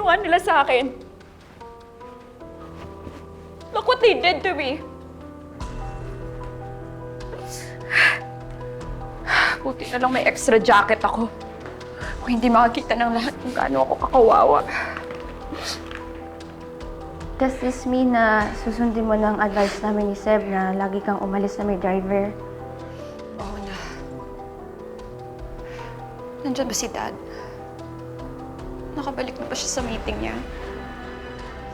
ginawa nila sa akin. Look what they did to me. Buti na lang may extra jacket ako. Kung hindi makakita ng lahat kung gaano ako kakawawa. Does this mean na susundin mo ng advice namin ni Seb na lagi kang umalis na may driver? Oo na. Nandyan ba si Dad? Nakabalik na ba siya sa meeting niya?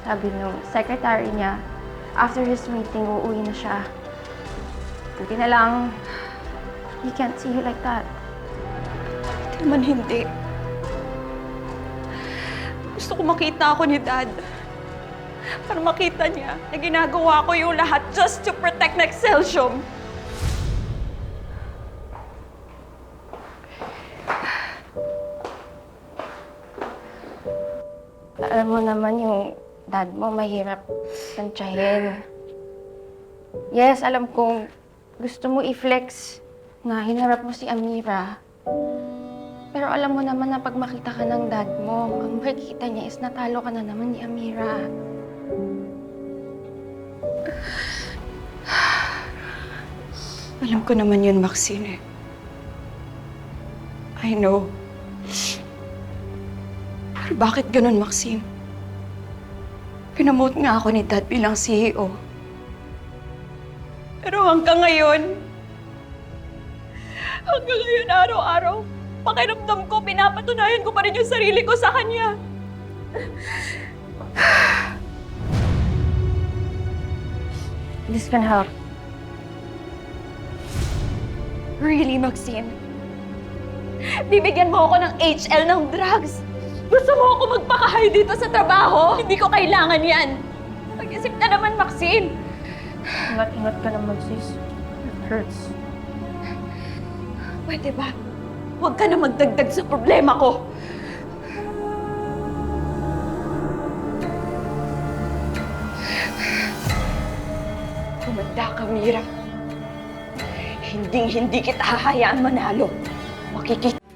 Sabi nung secretary niya, after his meeting, uuwi na siya. Buti na lang, he can't see you like that. Buti naman hindi. Gusto ko makita ako ni Dad. Para makita niya na ginagawa ko yung lahat just to protect na Excelsior. Alam mo naman yung dad mo mahirap tansyahin. Yes, alam kong gusto mo i-flex na hinarap mo si Amira. Pero alam mo naman na pag makita ka ng dad mo, ang makikita niya is natalo ka na naman ni Amira. Alam ko naman yun, Maxine. I know. Pero bakit ganun, Maxine? Pinamote nga ako ni Dad bilang CEO. Pero hanggang ngayon, araw-araw, pakiramdam ko, pinapatunayan ko pa rin yung sarili ko sa kanya. This can help. Really, Maxine? Bibigyan mo ako ng HL ng drugs? Gusto mo ako magpakahay dito sa trabaho? Hindi ko kailangan yan. Mag-isip ka naman, Maxine. Ingat-ingat ka naman, sis. It hurts. Pwede ba? Huwag ka na magdagdag sa problema ko. Kumanda ka, Mira. Hindi kita hahayaan manalo. Makikita.